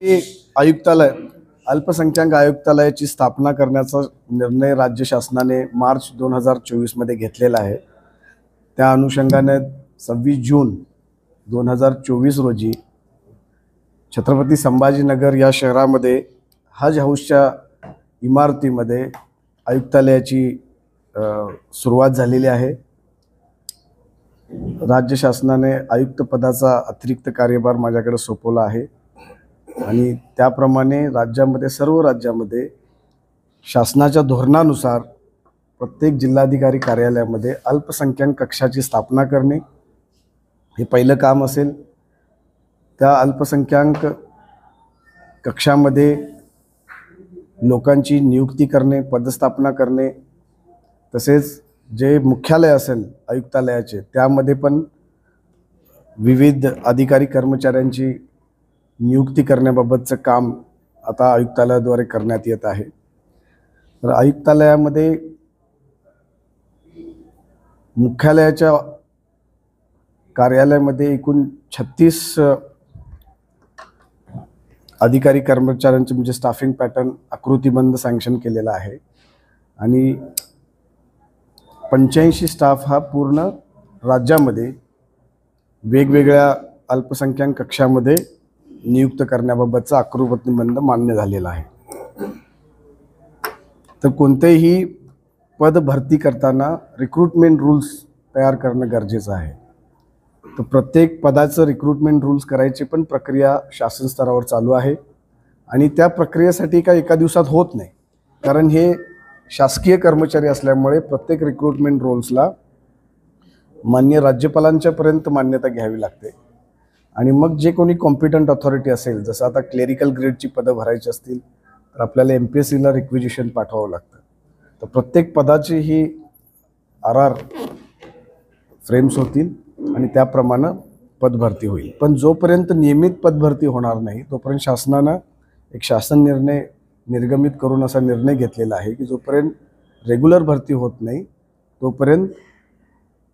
हे आयुक्तालय अल्पसंख्याक आयुक्तालयाची स्थापना करण्याचा निर्णय राज्य शासनाने मार्च 2024 मध्ये घेतलेला आहे। त्या अनुषंगाने 26 जून 2024 रोजी छत्रपती संभाजीनगर या शहरामध्ये हज हाऊसच्या इमारतीमध्ये आयुक्तालयाची सुरुवात झालेली आहे। राज्य शासनाने आयुक्त पदाचा अतिरिक्त कार्यभार माझ्याकडे सोपवला आहे आणि त्याप्रमाणे सर्व राज्यामध्ये शासनाच्या धोरणानुसार प्रत्येक जिल्हाधिकारी कार्यालयामध्ये अल्पसंख्याक कक्षाची स्थापना करणे हे पहिलं काम असेल। त्या अल्पसंख्याक कक्षामध्ये लोकांची नियुक्ती करणे, पदस्थापना करणे, तसेच जे मुख्यालय असेल आयुक्तालयाचे त्यामध्ये पण विविध अधिकारी कर्मचाऱ्यांची नियुक्ती करण्याबाबतचं काम आता आयुक्तालयाद्वारे करण्यात येत आहे। तर आयुक्तालयामध्ये मुख्यालयाच्या कार्यालयामध्ये एकूण 36 अधिकारी कर्मचाऱ्यांचे म्हणजे स्टाफिंग पॅटर्न आकृतीबंध सँक्शन केलेला आहे आणि 85 स्टाफ हा पूर्ण राज्यामध्ये वेगवेगळ्या अल्पसंख्याक कक्षामध्ये नियुक्त करण्याबाबतचा आकृतीबंध मान्य झालेला आहे। तर कोणतेही पद भरती करताना रिक्रूटमेंट रूल्स तयार करणं गरजेचं आहे। तर प्रत्येक पदाचं रिक्रूटमेंट रूल्स करायची पण प्रक्रिया शासन स्तरावर चालू आहे आणि त्या प्रक्रियेसाठी काही एका दिवसात होत नाही, कारण हे शासकीय कर्मचारी असल्यामुळे प्रत्येक रिक्रूटमेंट रूल्सला मान्य राज्यपालांच्यापर्यंत मान्यता घ्यावी लागते आणि मग जे कोणी कॉम्पिटंट अथॉरिटी असेल, जसं आता क्लेरिकल ग्रेडची पदं भरायची असतील तर आपल्याला MPSCला रिक्विजिशन पाठवावं लागतं। तर प्रत्येक पदाची ही RR फ्रेम्स होतील आणि त्याप्रमाणे पदभरती होईल। पण जोपर्यंत नियमित पदभरती होणार नाही तोपर्यंत शासनानं एक शासन निर्णय निर्गमित करून असा निर्णय घेतलेला आहे की जोपर्यंत रेग्युलर भरती होत नाही तोपर्यंत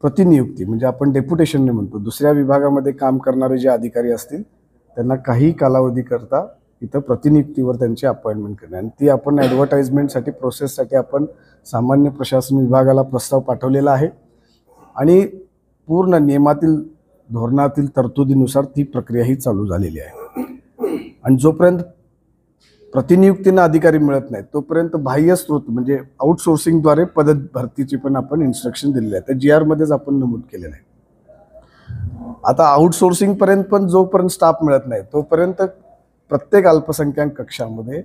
प्रतिनियुक्ती म्हणजे आपण डेप्युटेशनने म्हणतो, दुसऱ्या विभागामध्ये काम करणारे जे अधिकारी असतील त्यांना काही कालावधीकरता इथं प्रतिनियुक्तीवर त्यांची अपॉइंटमेंट करणे आणि ती आपण ॲडव्हर्टाइजमेंटसाठी प्रोसेससाठी आपण सामान्य प्रशासन विभागाला प्रस्ताव पाठवलेला आहे आणि पूर्ण नियमातील धोरणातील तरतुदीनुसार ती प्रक्रियाही चालू झालेली आहे। आणि जोपर्यंत प्रतिनियुक्तीनं अधिकारी मिळत नाही तोपर्यंत बाह्य स्रोत म्हणजे आउटसोर्सिंगद्वारे पद भरतीची पण आपण इन्स्ट्रक्शन दिलेले आहे, तर GR मध्येच आपण नमूद केलेलं आहे। आता आउटसोर्सिंगपर्यंत पण जोपर्यंत स्टाफ मिळत नाही तोपर्यंत प्रत्येक अल्पसंख्याक कक्षामध्ये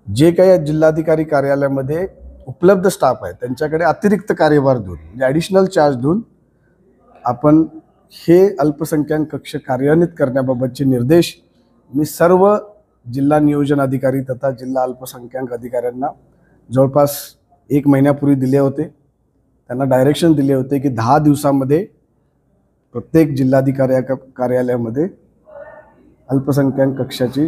जे काही जिल्हाधिकारी कार्यालयामध्ये उपलब्ध स्टाफ आहे त्यांच्याकडे अतिरिक्त कार्यभार देऊन म्हणजे ॲडिशनल चार्ज देऊन आपण हे अल्पसंख्याक कक्ष कार्यान्वित करण्याबाबतचे निर्देश मी सर्व जिल्हा नियोजन अधिकारी तथा जिल्हा अल्पसंख्याक अधिकाऱ्यांना जवळपास 1 महिन्यापूर्वी दिले होते। त्यांना डायरेक्शन दिले होते की 10 दिवसामध्ये प्रत्येक जिल्हाधिकारी कार्यालयामध्ये अल्पसंख्याक कक्षाची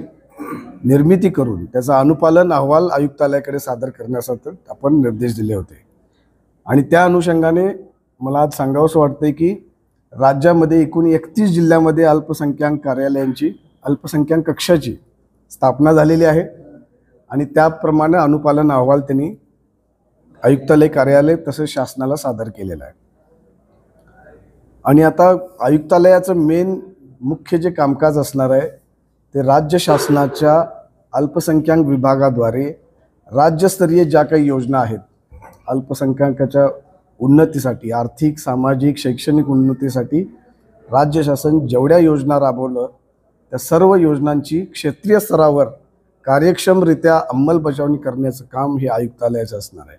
निर्मिती करून त्याचा अनुपालन अहवाल आयुक्तालयाकडे सादर करण्यासाठी आपण निर्देश दिले होते। आणि त्या अनुषंगाने मला आज सांगावंसं वाटतंय की राज्यामध्ये एकूण 31 जिल्ह्यामध्ये अल्पसंख्याक कार्यालयांची अल्पसंख्याक कक्षाची स्थापना झालेली आहे आणि त्याप्रमाणे अनुपालन अहवाल त्यांनी आयुक्तालय कार्यालय तसेच शासनाला सादर केलेला आहे। आणि आता आयुक्तालयाचं मुख्य जे कामकाज असणार आहे ते राज्य शासनाच्या अल्पसंख्याक विभागाद्वारे राज्यस्तरीय ज्या काही योजना आहेत अल्पसंख्याकाच्या उन्नतीसाठी, आर्थिक, सामाजिक, शैक्षणिक उन्नतीसाठी राज्य शासन जेवढ्या योजना राबवलं त्या सर्व योजनांची क्षेत्रीय स्तरावर कार्यक्षमरित्या अंमलबजावणी करण्याचं काम हे आयुक्तालयाचं असणार आहे।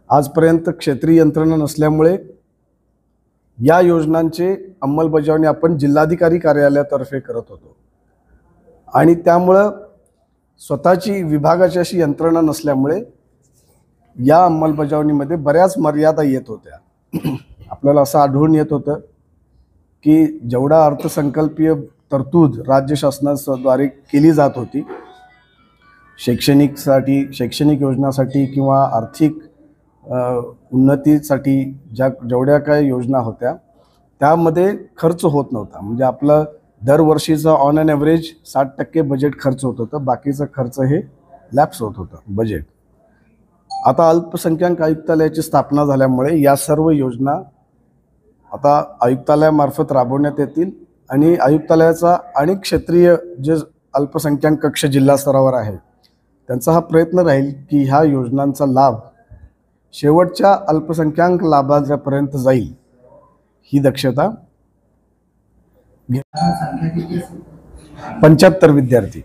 आजपर्यंत क्षेत्रीय यंत्रणा नसल्यामुळे या योजनांचे अंमलबजावणी आपण जिल्हाधिकारी कार्यालयातर्फे करत होतो आणि त्यामुळं स्वतःची विभागाची अशी यंत्रणा नसल्यामुळे या अंमलबजावणीमध्ये बऱ्याच मर्यादा येत होत्या। आपल्याला असं आढळून येत होतं की जेवढा अर्थसंकल्पीय तरतूद राज्य शासनाद्वारे केली जात होती शैक्षणिक योजनासाठी किंवा आर्थिक उन्नतीसाठी जेवढ्या काही योजना होत्या त्यामध्ये खर्च होत नव्हता। म्हणजे आपलं दरवर्षीचं ऑन अन ॲव्हरेज 60% बजेट खर्च होत होतं, बाकीचं खर्च हे लॅप्स होत होतं बजेट. आता अल्पसंख्याक आयुक्तालयाची स्थापना झाल्यामुळे या सर्व योजना आता आयुक्तालयामार्फत राबवण्यात येतील आणि आयुक्तालयाचा आणि क्षेत्रीय जे अल्पसंख्याक कक्ष जिल्हा स्तरावर आहे त्यांचा हा प्रयत्न राहील की ह्या योजनांचा लाभ शेवटच्या अल्पसंख्याक लाभार्थ्यापर्यंत जाईल, ही दक्षता. 75 विद्यार्थी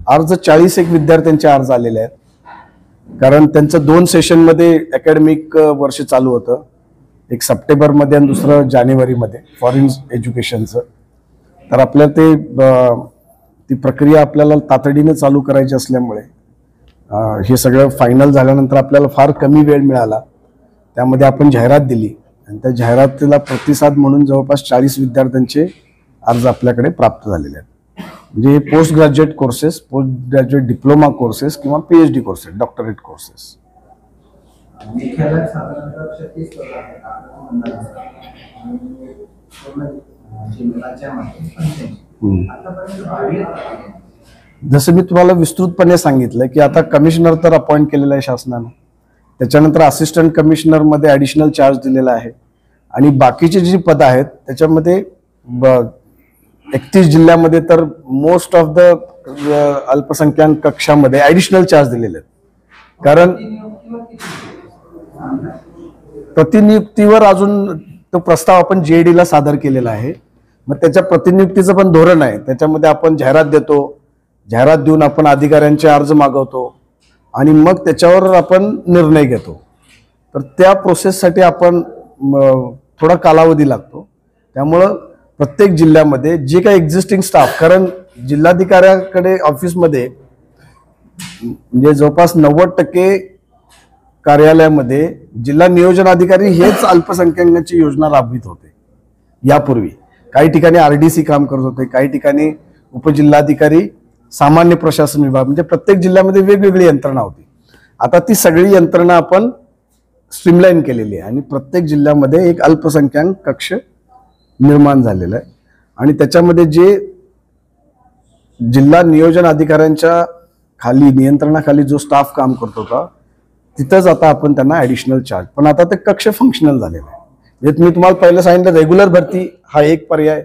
अर्ज 41 विद्यार्थ्यांचे अर्ज आलेले आहेत, कारण त्यांचं 2 सेशनमध्ये अकॅडमिक वर्ष चालू होतं, एक सप्टेंबरमध्ये आणि दुसरं जानेवारीमध्ये फॉरेन एज्युकेशनचं. तर आपल्याला ती प्रक्रिया आपल्याला तातडीने चालू करायची असल्यामुळे हे सगळं फायनल झाल्यानंतर आपल्याला फार कमी वेळ मिळाला. त्यामध्ये आपण जाहिरात दिली आणि त्या जाहिरातीला प्रतिसाद म्हणून जवळपास 40 विद्यार्थ्यांचे अर्ज आपल्याकडे प्राप्त झालेले आहेत. म्हणजे हे post graduate courses, post graduate diploma courses किंवा PhD कोर्सेस, डॉक्टरेट कोर्सेस. जसं मी तुम्हाला विस्तृतपणे सांगितलं की आता कमिशनर तर अपॉइंट केलेला आहे शासनानं, त्याच्यानंतर असिस्टंट कमिशनर मध्ये ॲडिशनल चार्ज दिलेला आहे आणि बाकीची जी पदं आहेत त्याच्यामध्ये 31 जिल्ह्यामध्ये तर मोस्ट ऑफ द अल्पसंख्याक कक्षामध्ये ॲडिशनल चार्ज दिलेले आहेत. कारण प्रतिनियुक्तीवर अजून तो प्रस्ताव आपण JD ला सादर केलेला आहे. मग त्याच्या प्रतिनियुक्तीचं पण धोरण आहे, त्याच्यामध्ये आपण जाहिरात देतो, जाहिरात देऊन आपण अधिकाऱ्यांचे अर्ज मागवतो आणि मग त्याच्यावर आपण निर्णय घेतो. तर त्या प्रोसेससाठी आपण थोडा कालावधी लागतो. त्यामुळं प्रत्येक जिल्ह्यामध्ये जे काही एक्झिस्टिंग स्टाफ, कारण जिल्हाधिकाऱ्याकडे ऑफिसमध्ये म्हणजे जवळपास 90% कार्यालयामध्ये जिल्हा नियोजन अधिकारी हेच अल्पसंख्याकांची योजना राबवित होते. यापूर्वी काही ठिकाणी RDC काम करत होते, काही ठिकाणी उपजिल्हाधिकारी, सामान्य प्रशासन विभाग, म्हणजे प्रत्येक जिल्ह्यामध्ये वेगवेगळी यंत्रणा होती. आता ती सगळी यंत्रणा आपण स्ट्रीमलाईन केलेली आहे आणि प्रत्येक जिल्ह्यामध्ये एक अल्पसंख्याक कक्ष निर्माण झालेला आहे आणि त्याच्यामध्ये जे जिल्हा नियोजन अधिकाऱ्यांच्या खाली, नियंत्रणाखाली जो स्टाफ काम करत होता तिथंच आता आपण त्यांना ॲडिशनल चार्ज, पण आता ते कक्ष फंक्शनल झालेलं आहे. म्हणजे मी तुम्हाला पहिलं सांगितलं रेग्युलर भरती हा एक पर्याय,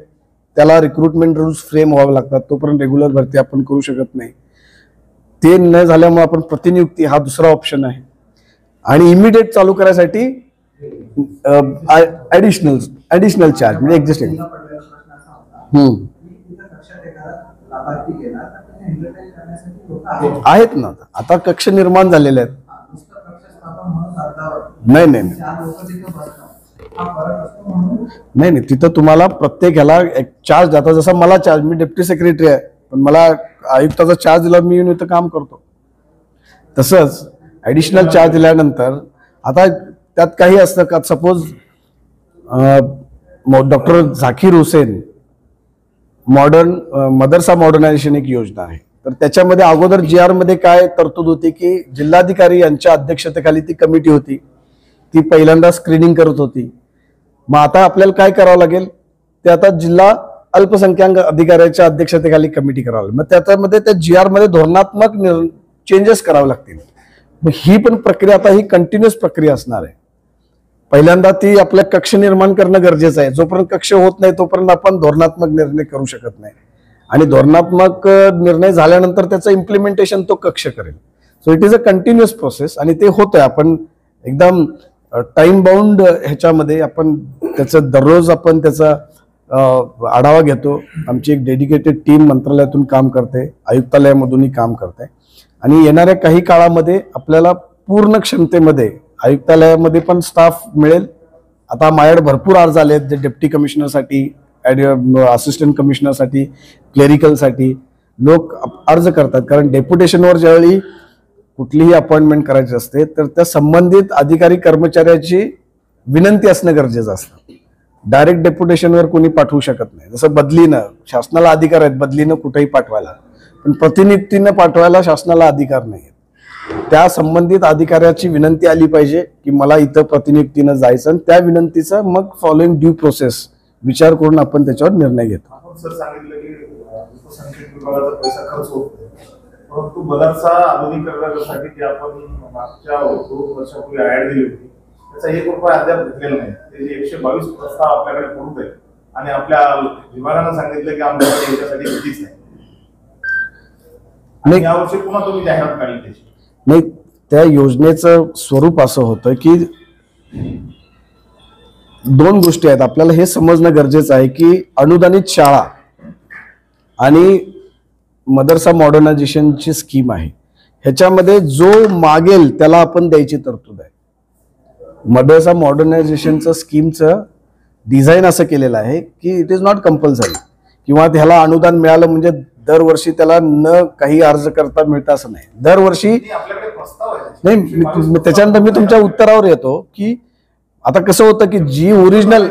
त्याला रिक्रुटमेंट रूल्स फ्रेम व्हावे लागतात, तोपर्यंत रेग्युलर भरती आपण करू शकत नाही. ते न झाल्यामुळे आपण प्रतिनियुक्ती हा दुसरा ऑप्शन आहे आणि इमिडिएट चालू करायसाठी ॲडिशनल चार्ज म्हणजे एक्झिस्टिंग. आहेत ना, आता कक्ष निर्माण झालेले आहेत. नाही नाही नाही नाही, तिथं तुम्हाला प्रत्येक ह्याला एक चार्ज, आता जसा मला चार्ज, मी डेप्युटी सेक्रेटरी आहे पण मला आयुक्ताचा चार्ज दिला, मी येऊन इथं काम करतो, तसंच ॲडिशनल चार्ज दिल्यानंतर आता त्यात काही असतं का, सपोज डॉक्टर झाकीर हुसेन मदरसा मॉडर्नायझेशन एक योजना आहे, तर त्याच्यामध्ये अगोदर GR मध्ये काय तरतूद होती की जिल्हाधिकारी यांच्या अध्यक्षतेखाली ती कमिटी होती, ती पहिल्यांदा स्क्रीनिंग करत होती. मग आता आपल्याला काय करावं लागेल, ते आता जिल्हा अल्पसंख्याक अधिकाऱ्याच्या अध्यक्षतेखाली कमिटी करावं लागेल. मग त्याच्यामध्ये त्या GR मध्ये धोरणात्मक चेंजेस करावे लागतील. मग ही पण प्रक्रिया आता ही कंटिन्युअस प्रक्रिया असणार आहे. पहिल्यांदा ती आपल्या कक्ष निर्माण करणं गरजेचं आहे. जोपर्यंत कक्ष होत नाही तोपर्यंत आपण धोरणात्मक निर्णय करू शकत नाही आणि धोरणात्मक निर्णय झाल्यानंतर त्याचं इम्प्लिमेंटेशन तो कक्ष करेल. So it is a continuous process आणि ते होतंय. आपण एकदम टाइम बाउंड ह्याच्यामध्ये आपण त्याचं दररोज आपण त्याचा आढावा घेतो. आमची एक डेडिकेटेड टीम मंत्रालयातून काम करते, आयुक्तालयामधूनही काम करते आणि येणाऱ्या काही काळामध्ये आपल्याला पूर्ण क्षमतेमध्ये आयुक्तालयामध्ये पण स्टाफ मिळेल. आता माझ्याकडे भरपूर अर्ज आले आहेत, जे डेप्टी कमिशनरसाठी, असिस्टंट कमिशनरसाठी, क्लेरिकलसाठी लोक अर्ज करतात. कारण डेप्युटेशनवर ज्यावेळी कुठलीही अपॉइंटमेंट करायची असते तर त्या संबंधित अधिकारी कर्मचाऱ्याची विनंती असणं गरजेचं असतं. डायरेक्ट डेप्युटेशनवर कोणी पाठवू शकत नाही. जसं बदलीनं शासनाला अधिकार आहेत बदलीनं कुठेही पाठवायला, पण प्रतिनियुक्तीनं पाठवायला शासनाला अधिकार नाही. त्या संबंधित अधिकाऱ्याची विनंती आली पाहिजे की मला इथं प्रतिनियुक्तीनं जायचं आणि त्या विनंतीचं मग फॉलोइंग ड्यू प्रोसेस विचार करून आपण त्याच्यावर निर्णय घेतो. आपण सर सांगितलं की अल्पसंख्याक विभागाचा पैसा खर्च होतो, परंतु बदरचा आधुनिकीकरणासाठी जे आपण मागच्या 2 वर्षापूर्वी ऍड दिली होती त्याचा 1 रुपया अद्याप घेतलेला नाही. त्याचे 122 प्रस्ताव आपल्याकडे पडून आहेत आणि आपल्या विभागानं सांगितलं की आमच्याकडे याच्यासाठी निधीच नाही. यावर्षी पुन्हा तुम्ही जाहिरात काढली त्याची. नाही, त्या योजनेचं स्वरूप असं होतं की 2 गोष्टी आहेत. आपल्याला हे समजणं गरजेचं आहे की अनुदानित शाळा आणि मदरसा मॉडर्नायझेशनची स्कीम आहे, ह्याच्यामध्ये जो मागेल त्याला आपण द्यायची तरतूद आहे. मदरसा मॉडर्नायझेशनचं स्कीमचं डिझाईन असं केलेलं आहे की इट इज नॉट कंपल्सरी किंवा त्याला अनुदान मिळालं म्हणजे दरवर्षी त्याला न काही अर्ज करता मिळतं असं नाही. दरवर्षी नाही. त्याच्यानंतर मी तुमच्या उत्तरावर येतो की आता कसं होतं की जी ओरिजिनल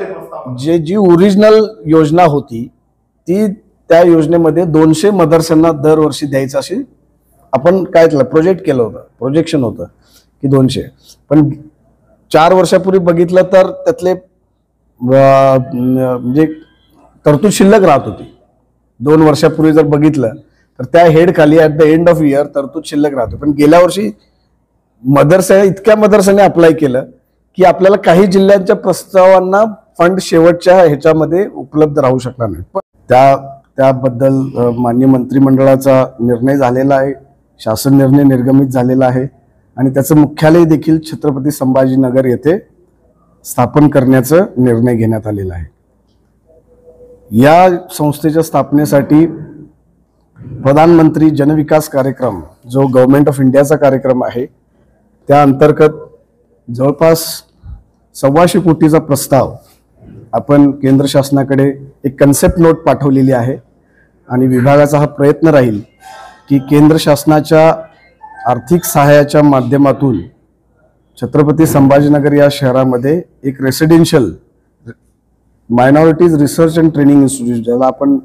योजना होती ती त्या योजनेमध्ये 200 मदरसांना दरवर्षी द्यायचं अशी आपण काय प्रोजेक्ट केलं होतं, प्रोजेक्शन होतं की 200. पण 4 वर्षापूर्वी बघितलं तर त्यातले म्हणजे तरतूद शिल्लक राहत होती. 2 वर्षापूर्वी जर बघितलं तर त्या हेड खाली at the end of year तरतूद शिल्लक राहतो. पण गेल्या वर्षी इतक्या मदरसाने अप्लाय केलं की आपल्याला काही जिल्ह्यांच्या प्रस्तावांना फंड शेवटच्या ह्याच्यामध्ये उपलब्ध राहू शकला नाही. त्याबद्दल माननीय मंत्रिमंडळाचा निर्णय झालेला आहे, शासन निर्णय निर्गमित झालेला आहे आणि त्याचं मुख्यालय देखील छत्रपती संभाजीनगर येथे स्थापन करण्याचा निर्णय घेण्यात आलेला आहे. या संस्थेच्या स्थापनेसाठी प्रधानमंत्री जनविकास कार्यक्रम जो गव्हर्नमेंट ऑफ इंडियाचा कार्यक्रम आहे त्या अंतर्गत जवळपास 125 कोटीचा प्रस्ताव आपण केंद्र शासनाकडे एक कन्सेप्ट नोट पाठवलेली आहे आणि विभागाचा हा प्रयत्न राहील की केंद्र शासनाच्या आर्थिक सहाय्याच्या माध्यमातून छत्रपती संभाजीनगर या शहरामध्ये एक residential minorities research and training institute ज्याला आपण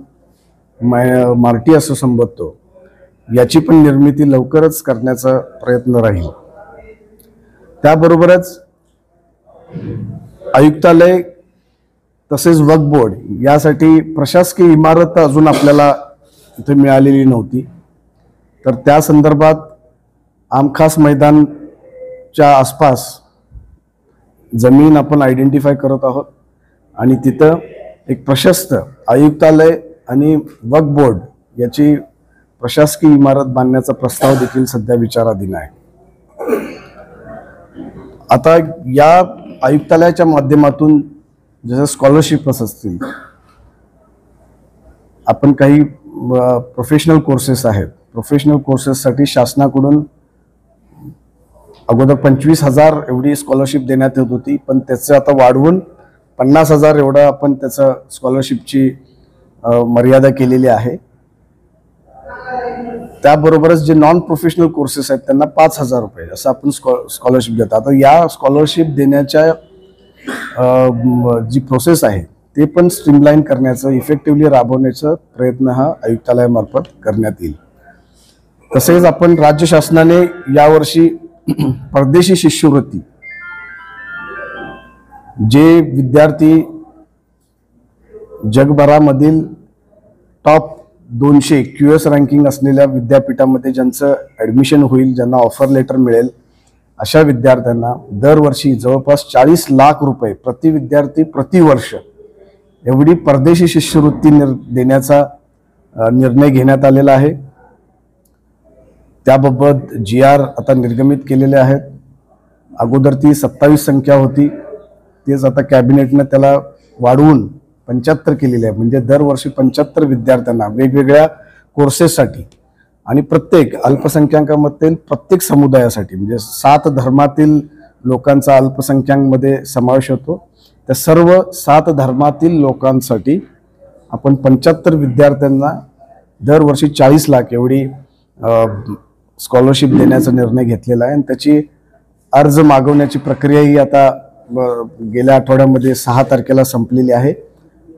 मार्टी असं संबोधतो याची पण निर्मिती लवकरच करण्याचा प्रयत्न राहील. त्याबरोबरच आयुक्तालय तसेच वक्फ बोर्ड यासाठी प्रशासकीय इमारत अजून आपल्याला इथे मिळालेली नव्हती, तर त्या संदर्भात आमखास मैदानच्या आसपास जमीन आपण आयडेंटिफाय करत आहोत आणि तिथं एक प्रशस्त आयुक्तालय आणि वक्फ बोर्ड याची प्रशासकीय इमारत बांधण्याचा प्रस्ताव देखील सध्या विचाराधीन आहे. आता या आयुक्तालयाच्या माध्यमातून जसं स्कॉलरशिप्स असतील, आपण काही प्रोफेशनल कोर्सेस आहेत, प्रोफेशनल कोर्सेससाठी शासनाकडून अगोदर 25,000 एवढी स्कॉलरशिप देण्यात येत होती, पण त्याचं आता वाढवून 50,000 एवढं आपण त्याचं स्कॉलरशिपची मर्यादा केलेली आहे. त्याबरोबरच जे नॉन प्रोफेशनल कोर्सेस आहेत त्यांना 5,000 रुपये असं आपण स्कॉलरशिप देतो. आता या स्कॉलरशिप देण्याच्या जी प्रोसेस आहे ते पण स्ट्रीमलाईन करण्याचं, इफेक्टिव्हली राबवण्याचा प्रयत्न हा आयुक्तालयामार्फत करण्यात येईल. तसेच आपण राज्य शासनाने यावर्षी परदेशी शिष्यवृत्ती जे विद्यार्थी जगभरामधील टॉप 200 QS रँकिंग असलेल्या विद्यापीठामध्ये ज्यांचं ॲडमिशन होईल, ज्यांना ऑफर लेटर मिळेल, अशा विद्यार्थ्यांना दरवर्षी जवळपास 40 लाख रुपये प्रति विद्यार्थी प्रतिवर्ष एवढी परदेशी शिष्यवृत्ती देण्याचा निर्णय घेण्यात आलेला आहे. त्याबाबत GR आता निर्गमित केलेले आहेत. अगोदर ती 27 संख्या होती, तेच आता कॅबिनेटनं त्याला वाढवून 75 केलेले आहे. म्हणजे दरवर्षी 75 विद्यार्थ्यांना वेगवेगळ्या कोर्सेससाठी आणि प्रत्येक अल्पसंख्याकांमध्ये प्रत्येक समुदायासाठी म्हणजे 7 धर्मातील लोकांचा अल्पसंख्याकांमध्ये समावेश होतो. त्या सर्व 7 धर्मातील लोकांसाठी आपण 75 विद्यार्थ्यांना दरवर्षी 40 लाख एवढी स्कॉलरशिप देण्याचा निर्णय घेतलेला आहे आणि त्याची अर्ज मागवण्याची प्रक्रिया ही आता गेल्या आठवड्यामध्ये 6 तारखेला संपलेली आहे.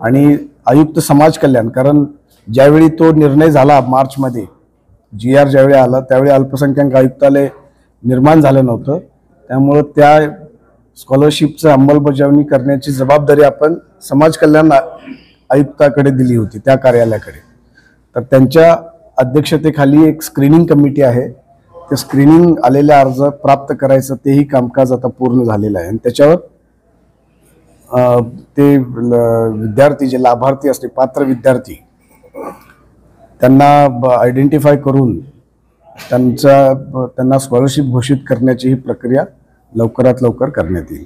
आणि आयुक्त समाज कल्याण, कारण ज्यावेळी तो निर्णय झाला मार्चमध्ये GR ज्यावेळी आला त्यावेळी अल्पसंख्याक आयुक्तालय निर्माण झालं नव्हतं, त्यामुळं त्या स्कॉलरशिपचं अंमलबजावणी करण्याची जबाबदारी आपण समाज कल्याण आयुक्ताकडे दिली होती, त्या कार्यालयाकडे. तर त्यांच्या अध्यक्षतेखाली एक स्क्रीनिंग कमिटी आहे. ते स्क्रीनिंग आलेले अर्ज प्राप्त करायचं तेही कामकाज आता पूर्ण झालेलं आहे आणि त्याच्यावर ते विद्यार्थी जे लाभार्थी असते, पात्र विद्यार्थी, त्यांना आयडेंटिफाय करून त्यांना स्कॉलरशिप घोषित करण्याची ही प्रक्रिया लवकरात लवकर करण्यात येईल.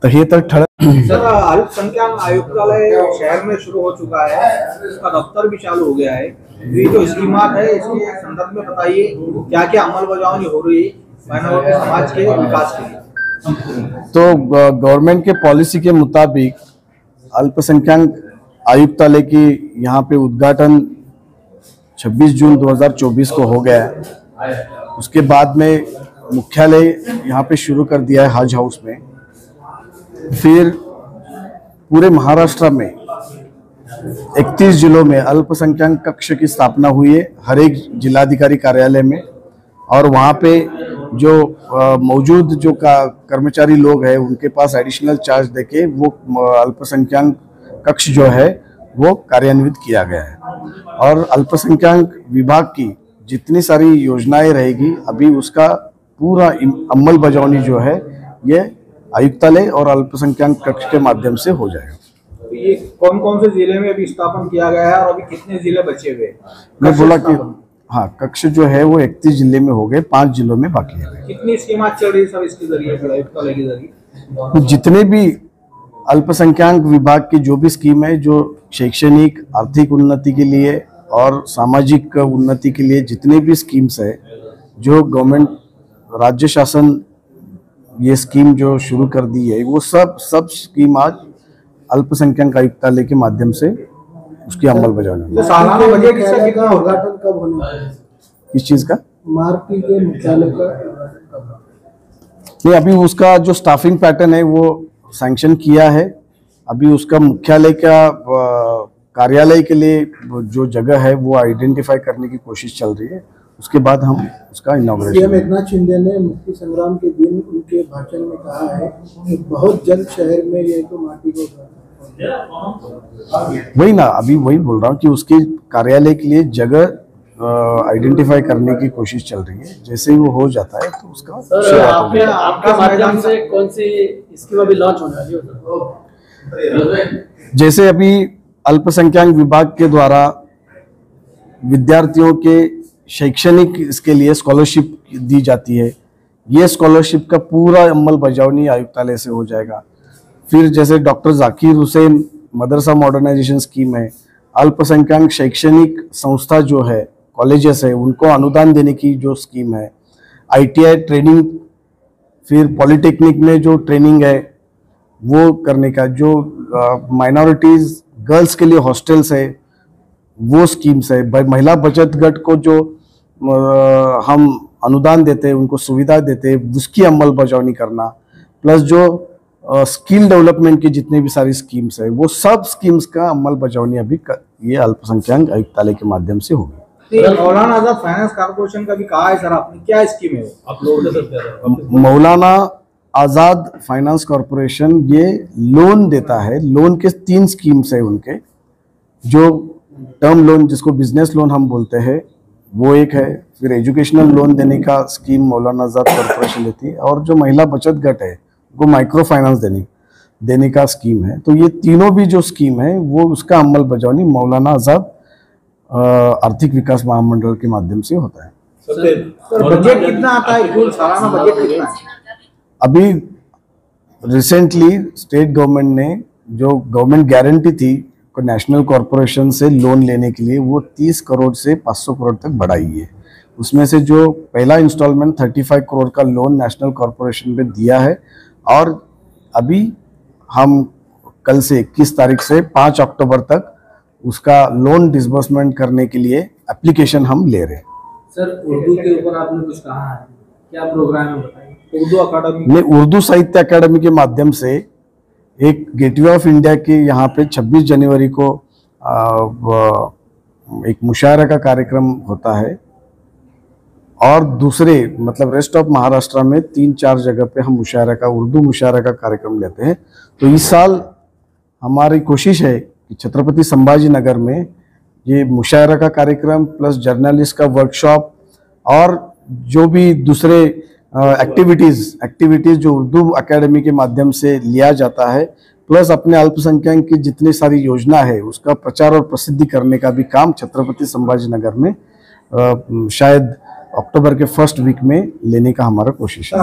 तो ये तो ठड़क सर, अल्पसंख्यक आयुक्तालय शहर में शुरू हो चुका है, इसका दफ्तर भी चालू हो गया है. ये जो स्कीमात है इसके संदर्भ में बताइए क्या क्या अमलबजावनी हो रही है मानव समाज के विकास के लिए. तो गवर्नमेंट के पॉलिसी के मुताबिक अल्पसंख्यक आयुक्तालय की यहाँ पे उद्घाटन 26 जून 2024 को हो गया है. उसके बाद में मुख्यालय यहाँ पे शुरू कर दिया है हज हाउस में. फिर पूरे महाराष्ट्र में 31 जिलों में अल्पसंख्यक कक्ष की स्थापना हुई है हर एक जिलाधिकारी कार्यालय में. और वहाँ पे जो मौजूद जो कर्मचारी लोग हैं उनके पास एडिशनल चार्ज देके वो अल्पसंख्यक कक्ष जो है वो कार्यान्वित किया गया है. और अल्पसंख्यक विभाग की जितनी सारी योजनाएं रहेगी अभी उसका पूरा अमलबजावनी जो है ये आयुक्तालय और अल्पसंख्यक कक्ष के माध्यम से हो जाएगा. तो ये कौन कौन से जिले में अभी स्थापन किया गया है और अभी कितने जिले बचे हुए? मैं बोला कि हाँ, कक्ष जो है वो 31 जिले में हो गए, 5 जिलों में बाकी है. कितनी स्कीमात चल रही है सब इसके जरिए, आयुक्तालय के जरिए? जितने भी अल्पसंख्यक विभाग की जो भी स्कीम है, जो शैक्षणिक आर्थिक उन्नति के लिए और सामाजिक उन्नति के लिए जितने भी स्कीम्स है, जो गवर्नमेंट राज्य शासन ये स्कीम जो शुरू कर दी है, वो सब स्कीम आज अल्पसंख्यक आयुक्तालय के माध्यम से उसकी अमलबजावनी. तो सालाना बजट इसका कितना होगा? उद्घाटन कब होने वाला है? किस चीज का? मार्ग के मुख्यालय का नहीं, अभी उसका जो स्टाफिंग पैटर्न है वो सैंक्शन किया है. अभी उसका मुख्यालय का कार्यालय के लिए जो जगह है वो आइडेंटिफाई करने की कोशिश चल रही है. उसके बाद हम उसका सीएम इनॉग्रेशन. एकनाथ शिंदे ने मुक्ति संग्राम के दिन उनके भाषण में कहा है कि बहुत जल्द शहर में ये तो माटी को वही ना, अभी वही बोल रहा हूँ कि उसके कार्यालय के लिए जगह आइडेंटिफाई करने की कोशिश चल रही है. जैसे ही वो हो जाता है तो उसका शुरुआत होगी. आपके माध्यम से कौन सी स्कीम अभी लॉन्च होने वाली है? जैसे अभी अल्पसंख्यक विभाग के द्वारा विद्यार्थियों के शैक्षणिक इसके लिए स्कॉलरशिप दी जाती है. ये स्कॉलरशिप का पूरा अमलबजावनी आयुक्तालय से हो जाएगा. फिर जैसे डॉक्टर जाकिर हुसैन मदरसा मॉडर्नाइजेशन स्कीम है, अल्पसंख्यक शैक्षणिक संस्था जो है, कॉलेजेस है, उनको अनुदान देने की जो स्कीम है, ITI ट्रेनिंग, फिर पॉलिटेक्निक में जो ट्रेनिंग है वो करने का, जो माइनॉरिटीज गर्ल्स के लिए हॉस्टल्स है वो स्कीम्स है. महिला बचत गट को जो हम अनुदान देते हैं, उनको सुविधा देते हैं, उसकी अमलबजावनी करना, प्लस जो स्किल डेवलपमेंट की जितने भी सारी स्कीम्स है वो सब स्कीम्स का अमलबजावनी अभी ये अल्पसंख्यक आयुक्तालय के माध्यम से होगी. मौलाना आजाद फाइनेंस कॉर्पोरेशन का भी कहा है सर आपने, क्या स्कीम है आप लोग दे सकते हैं? मौलाना आजाद फाइनेंस कॉर्पोरेशन ये लोन देता है. लोन के 3 स्कीम्स है उनके. जो टर्म लोन जिसको बिजनेस लोन हम बोलते हैं वो एक है. फिर एजुकेशनल लोन देने का स्कीम मौलाना आजाद कॉर्पोरेशन देती है. और जो महिला बचत गट है वो माइक्रो फाइनेंस देने का स्कीम है. तो ये तीनों भी जो स्कीम है वो उसका अमलबजावनी मौलाना आजाद आर्थिक विकास महामंडल के माध्यम से होता है. सर बजट कितना आता है? कुल सालाना बजट कितना है? अभी रिसेंटली स्टेट गवर्नमेंट ने जो गवर्नमेंट गारंटी थी नेशनल कॉरपोरेशन से लोन लेने के लिए, वो 30 करोड़ से 500 करोड़ तक बढ़ाई है. उसमें से जो पहला इंस्टॉलमेंट 35 करोड़ का लोन नेशनल कॉरपोरेशन पे दिया है. और अभी हम कल से 21 तारीख से 5 अक्टूबर तक उसका लोन डिसबर्समेंट करने के लिए एप्लीकेशन हम ले रहे हैं. सर उर्दू के ऊपर आपने कुछ कहा है, क्या प्रोग्राम है बताइए? उर्दू अकादमी में उर्दू साहित्य अकादमी के माध्यम से एक गेटवे ऑफ इंडिया के यहाँ पे 26 जनवरी को एक मुशायरा का कार्यक्रम होता है. और दूसरे मतलब रेस्ट ऑफ महाराष्ट्र में 3-4 जगह पे हम मुशायरा का उर्दू मुशायरा का कार्यक्रम लेते हैं। तो इस साल हमारी कोशिश है कि छत्रपति संभाजी नगर में ये मुशायरा का कार्यक्रम प्लस जर्नलिस्ट का वर्कशॉप और जो भी दूसरे एक्टिविटीज़ जो उर्दू एकेडमी के माध्यम से लिया जाता है, प्लस अपने अल्पसंख्यक की जितनी सारी योजना है उसका प्रचार और प्रसिद्धि करने का भी काम छत्रपति संभाजी नगर में शायद अक्टूबर के फर्स्ट वीक में लेने का हमारा कोशिश है।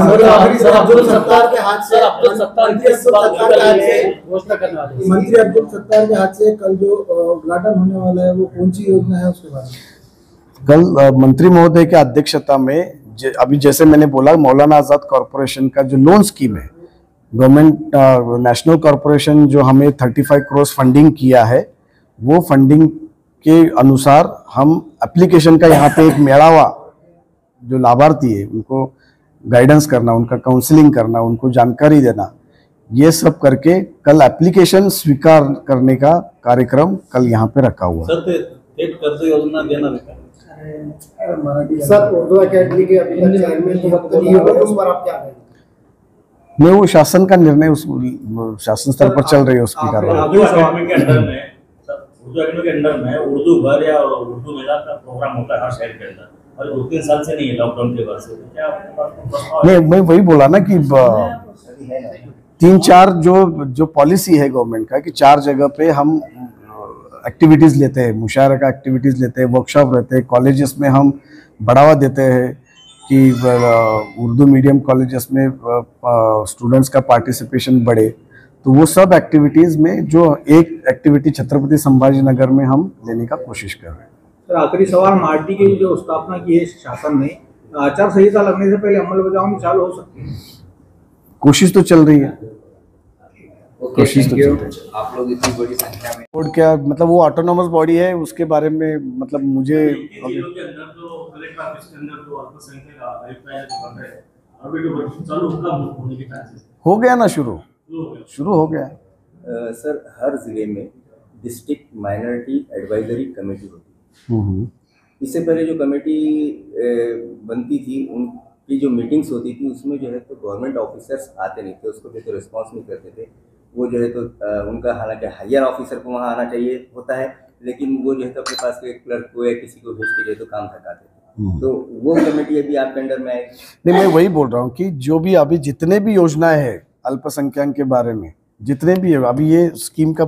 सर अब्दुल सत्तार के हाथ से घोषणा करने वाले हैं। मंत्री अब्दुल सत्तार के हाथ से कल जो उद्घाटन होने वाला है वो कौन सी योजना है उसके बारे में? कल मंत्री महोदय के अध्यक्षता में अभी जैसे मैंने बोला मौलाना आजाद कॉरपोरेशन का जो लोन स्कीम है, गवर्नमेंट नेशनल कॉरपोरेशन जो हमें 35 करोड़ फंडिंग किया है, वो फंडिंग के अनुसार हम एप्लीकेशन का यहाँ पे एक मेड़ावा जो लाभार्थी है उनको गाइडेंस करना, उनका काउंसलिंग करना, उनको जानकारी देना, ये सब करके कल एप्लीकेशन स्वीकार करने का कार्यक्रम कल यहाँ पे रखा हुआ है। सर थेट कर्ज योजना देणार आहे का? सर उर्दू अकेडमी के अभी तक चेयरमैन उस पर आप क्या कहेंगे? नहीं, वो शासन का निर्णय उस शासन स्तर पर चल रही है उसकी कार्रवाई। उर्दू अकेडमी के अंडर में उर्दू अकेडमी के अंडर में उर्दू घर या उर्दू मेला का प्रोग्राम होता है हर शहर के अंदर, और 2-3 साल से नहीं है, लॉकडाउन के बाद से। क्या नहीं, मैं वही बोला ना कि 3-4 जो पॉलिसी है गवर्नमेंट का कि 4 जगह पे हम एक्टिविटीज़ लेते हैं, मुशायरा का एक्टिविटीज़ लेते हैं, वर्कशॉप रहते हैं, कॉलेजेस में हम बढ़ावा देते हैं कि उर्दू मीडियम कॉलेजेस में स्टूडेंट्स का पार्टिसिपेशन बढ़े। तो वो सब एक्टिविटीज़ में जो एक एक्टिविटी छत्रपति संभाजी नगर में हम लेने का कोशिश कर रहे हैं। सर आखिरी सवाल, मार्टी की जो स्थापना की है शासन ने, आचार संहिता लगने से पहले अमलबजावनी चालू हो सकती है? कोशिश तो चल रही है, कोशिश तो चल रही है। आप लोग इतनी बड़ी संख्या में बोर्ड क्या मतलब वो ऑटोनोमस बॉडी है, उसके बारे में मतलब मुझे के अंदर जो कलेक्टर ऑफिस के अंदर जो अल्पसंख्यक आयुक्त है जो बन रहे हैं, अभी तो वर्किंग चालू होने के चांसेस हो गया ना, शुरू हो गया। सर हर जिले में डिस्ट्रिक्ट माइनॉरिटी एडवाइजरी कमेटी होती है। इससे पहले जो कमेटी बनती थी उनकी जो मीटिंग्स होती थी उसमें जो है तो गवर्नमेंट ऑफिसर्स आते नहीं थे, उसको जो तो रिस्पॉन्स नहीं करते थे। वो जो है तो उनका हालांकि हायर ऑफिसर को वहाँ आना चाहिए होता है, लेकिन वो जो है तो अपने पास के क्लर्क को या किसी को भेज के जो है तो काम थकाते थे। तो वो कमेटी अभी आपके अंडर में आएगी? नहीं, मैं वही बोल रहा हूँ कि जो भी अभी जितने भी योजनाएं हैं अल्पसंख्यक के बारे में, जितने भी है, अभी ये स्कीम का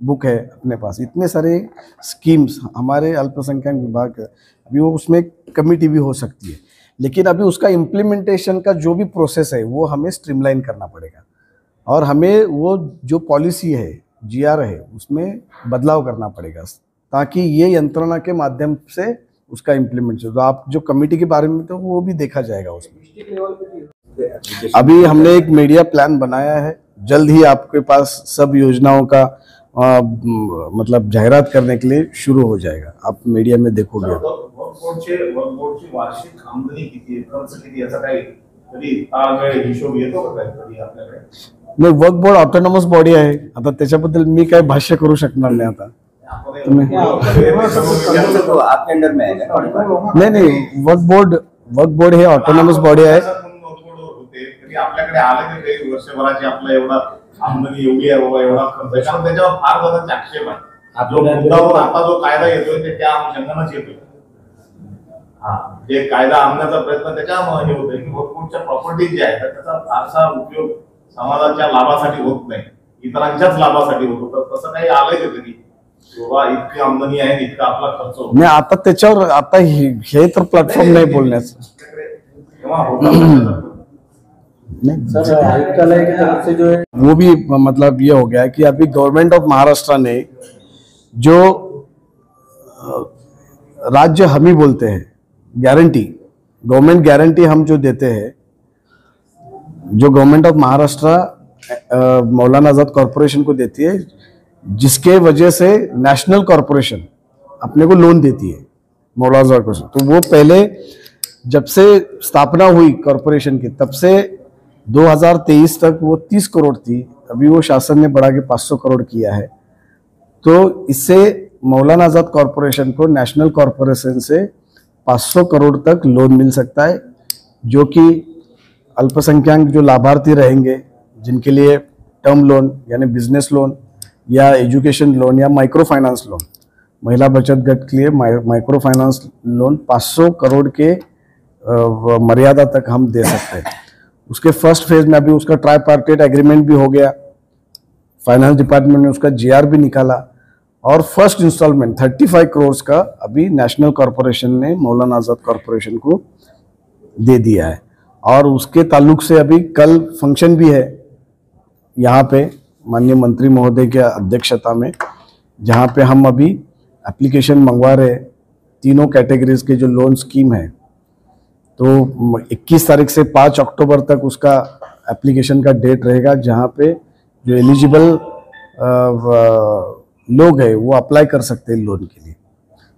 बुक है अपने पास, इतने सारे स्कीम्स हमारे अल्पसंख्यक विभाग, अभी वो उसमें कमेटी भी हो सकती है, लेकिन अभी उसका इम्प्लीमेंटेशन का जो भी प्रोसेस है वो हमें स्ट्रीमलाइन करना पड़ेगा और हमें वो जो पॉलिसी है GR है उसमें बदलाव करना पड़ेगा ताकि ये यंत्रणा के माध्यम से उसका इम्प्लीमेंट हो। तो आप जो कमेटी के बारे में तो वो भी देखा जाएगा उसमें। अभी हमने एक मीडिया प्लान बनाया है, जल्द ही आपके पास सब योजनाओं का मतलब जाहिरात करने के लिए शुरू हो जाएगा, आप मीडिया में देखोगे। बोर्डची वार्षिक आमदनी किती आहे, खर्च किती, याचा काही कधी ताळमेळ हिशोब येतो का कधी आपल्याकडे? नाही, वर्क बोर्ड ऑटोनॉमस बॉडी आहे, आता त्याच्याबद्दल मी काय भाष्य करू शकणार नाही आता। तो आपके अंडर में आएगा? नहीं, वर्क बोर्ड हे ऑटोनॉमस बॉडी आहे। आपल्याकडे आले ते काही वर्षभराची आपला एवढा आमदनी एवढी आहे बाबा, एवढा खर्च आहे, कारण त्याच्यावर फार जणांचे आक्षेप आहे। जो मुद्दावर आता जो कायदा येतोय ते त्या अनुषंगानेच येतोय। जे कायदा आणण्याचा प्रयत्न त्याच्यामुळे हे होतोय की वक्फच्या प्रॉपर्टी जी आहे त्याचा फारसा उपयोग समाजाच्या लाभासाठी होत नाही, इतरांच्याच लाभासाठी होतो। तर तसं काही आलंय का कधी बाबा इतकी आमदनी आहे इतका आपला खर्च होतो? नाही, आता त्याच्यावर आता हे तर प्लॅटफॉर्म नाही बोलण्याचं। तेव्हा होता नहीं सर आयुक्तालय की तरफ से जो है वो भी मतलब ये हो गया कि अभी गवर्नमेंट ऑफ महाराष्ट्र ने जो राज्य हमी बोलते हैं गारंटी, गवर्नमेंट गारंटी हम जो देते हैं, जो government of Maharashtra Maulana Azad corporation को देती है, जिसके वजह से नेशनल कॉरपोरेशन अपने को लोन देती है मौलाना आजाद कॉरपोरेशन। तो वो पहले जब से स्थापना हुई कॉरपोरेशन की तब से 2023 तक वो 30 करोड़ थी, अभी वो शासन ने बढ़ा के 500 करोड़ किया है। तो इससे मौलाना आजाद कॉरपोरेशन को नेशनल कॉरपोरेशन से 500 करोड़ तक लोन मिल सकता है, जो कि अल्पसंख्यक जो लाभार्थी रहेंगे जिनके लिए टर्म लोन यानी बिजनेस लोन या एजुकेशन लोन या माइक्रो फाइनेंस लोन, महिला बचत गट के लिए माइक्रो फाइनेंस लोन 500 करोड़ के मर्यादा तक हम दे सकते हैं। उसके फर्स्ट फेज में अभी उसका ट्राईपार्टेट एग्रीमेंट भी हो गया, फाइनेंस डिपार्टमेंट ने उसका जीआर भी निकाला और फर्स्ट इंस्टॉलमेंट 35 करोड़ का अभी नेशनल कॉरपोरेशन ने मौलाना आज़ाद कॉरपोरेशन को दे दिया है। और उसके ताल्लुक से अभी कल फंक्शन भी है यहाँ पे माननीय मंत्री महोदय के अध्यक्षता में, जहाँ पे हम अभी एप्लीकेशन मंगवा रहे तीनों कैटेगरीज के जो लोन स्कीम है। तो 21 तारीख से 5 अक्टूबर तक उसका एप्लीकेशन का डेट रहेगा, जहाँ पे जो एलिजिबल लोग हैं वो अप्लाई कर सकते हैं लोन के लिए।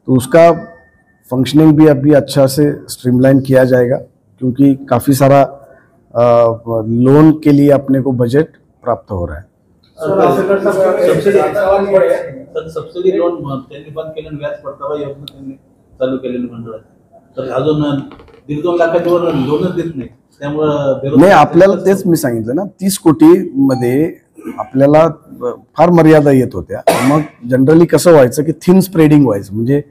तो उसका फंक्शनिंग भी अभी अच्छा से स्ट्रीमलाइन किया जाएगा, क्योंकि काफ़ी सारा लोन के लिए अपने को बजट प्राप्त हो रहा है। सबसिडी लोन त्यांनी बंद केलं, व्याज परतावा योजना त्यांनी चालू केलेली मंडळात, तर अजून 1.5-2 लाखाच्या वर लोनच देत नाही, त्यामुळे नाही आपल्याला तेच मी सांगितलं ना, 30 कोटी मध्ये आपल्याला फार मर्यादा येत होत्या। मग जनरली कसं व्हायचं की थिन स्प्रेडिंग व्हायचं, म्हणजे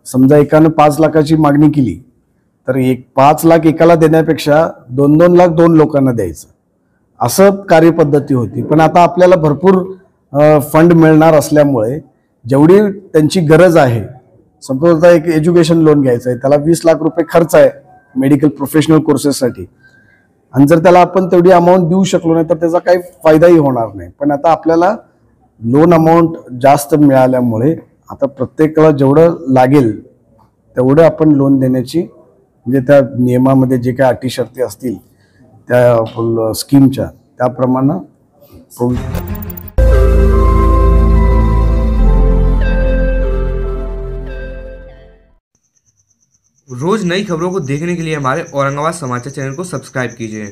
समजा एकानं 5 लाखाची मागणी केली तर 5 लाख एकाला देण्यापेक्षा 2-2 लाख 2 लोकांना द्यायचं, असं कार्यपद्धती होती। पण आता आपल्याला भरपूर फंड मिळणार असल्यामुळे जेवढी त्यांची गरज आहे, समजा एक एज्युकेशन लोन घ्यायचं आहे, त्याला 20 लाख रुपये खर्च आहे मेडिकल प्रोफेशनल कोर्सेससाठी, आणि जर त्याला आपण तेवढी अमाऊंट देऊ शकलो नाही तर त्याचा काही फायदाही होणार नाही। पण आता आपल्याला लोन अमाऊंट जास्त मिळाल्यामुळे आता प्रत्येकाला जेवढं लागेल तेवढं आपण लोन देण्याची, म्हणजे त्या नियमामध्ये जे काही अटी शर्ती असतील त्या स्कीमच्या त्याप्रमाणे रोज नई खबरों को देखने के लिए हमारे औरंगाबाद समाचार चैनल को सब्सक्राइब कीजिए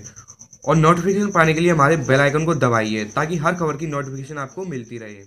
और नोटिफिकेशन पाने के लिए हमारे बेल आइकन को दबाइए, ताकि हर खबर की नोटिफिकेशन आपको मिलती रहे।